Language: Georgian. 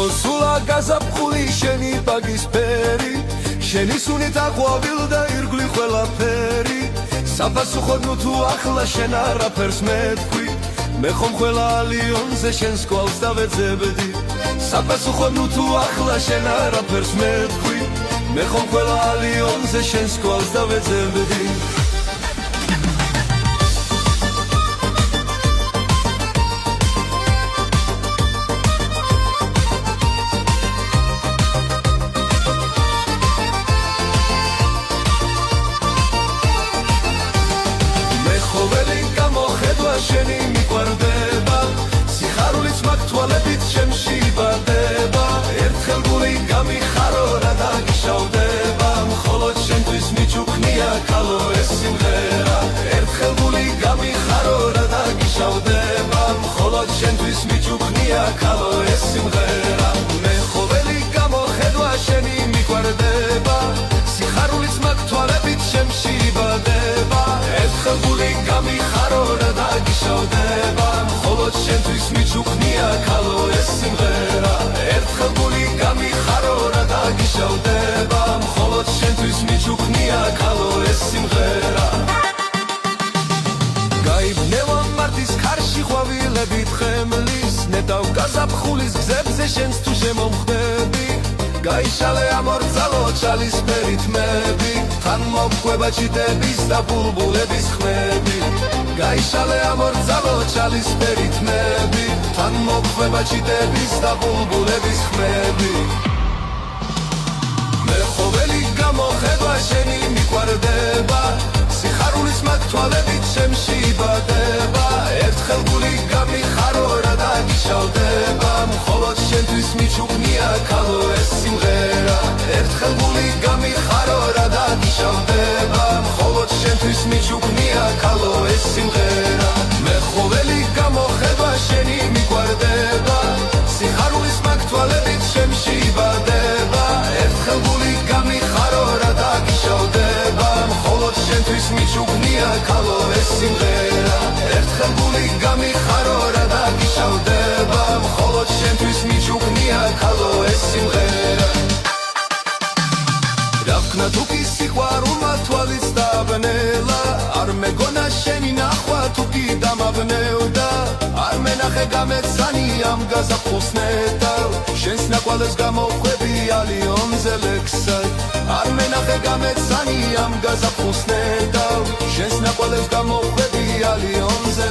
მოსულა გაზაფხული შენი ბაგის ფერი შენი სუნით აყვავილდა ირგვლი ყველაფერი საფასუხოდ ნუ თუ ახლა შენ არაფერს მეთქვი მე ხომ ყველა ალიონზე შენს კვალს დავეძებდი საფასუხოდ ნუ თუ ახლა შენ არაფერს მეთქვი მე ხომ ყველა ალიონზე შენს კვალს დავეძებდი შენი მიყვარდება სიხარულიც მაგ თვალებით ჩემში იბადება ერთხელ გული გამიხარო რა დაგიშავდება მხოლოდ შენთვის მიჩუქნია ქალო ეს სიმღერა ერთხელ გული გამიხარო რა დაგიშავდება მხოლოდ შენთვის მიჩუქნია ქალო ეს სიმღერა მე ხოველი გამოხედვა შენი მიყვარდება სიხარულიც მაგ თვალებით ჩემში იბადება ერთხელ გული გამიხარო რა დაგიშავდება მხოლოდ შენთვის მიჩუქნია ქალო ეს სიმღერა ერთხელ გული გამიხარო რა დაგიშავდება მხოლოდ შენთვის მიჩუქნია ქალო ეს სიმღერა გაიბნევა მარტის ქარში ყვავილებით ხემლის ნეტავ გაზაფხულის გზებზე შენს თუ შემომხვდები გაიშალე ამორწალო ჩალისფერი თმები თან მოგვება ჩიტების და ბულბულების ხმები გაიშალე ამორწალო ჩალისფერი თმები თან მოგვება ჩიტების და ბულბულების ხმები მე ხოველი გამოხედვა შენი მიყვარდება სიხარულის მაგ თვალებით ჩემში იბადება ერთხელ გული გამიხარო რა დაგიშავდება მხოლოდ შენთვის მიჩუქნია ქალო ეს სიმღერა ერთხელ გული გამიხარო რა დაგიშავდება მხოლოდ შენთვის მიჩუქნია ქალო ეს სიმღერა მე ხოველი გამოხედვა შენი მიყვარდება სიხარულის მაგ თვალებით ჩემში იბადება ერთხელ გული გამიხარო რა დაგიშავდება მხოლოდ შენთვის მიჩუქნია ქალო ეს სიმღერა ერთხელ გული გამიხარო რა დაგიშავდება მხოლოდ შენთვის მიჩუქნია ქალო ეს სიმღერა რა ვქნა თუ კი სიყვარულმა თვალიც დაბნელა არ მეგონა შენი ნახვა თუ კი დამაბნევდა არ მენახე გამეცანი ამ გაზაფხულს ნეტავ შენს ნაკვალებს გამოხვები ალიონზე ლექსად არ მენახე გამეცანი ამ გაზაფხულს ნეტავ შენს ნაკვალებს გამოხვები ალიონზე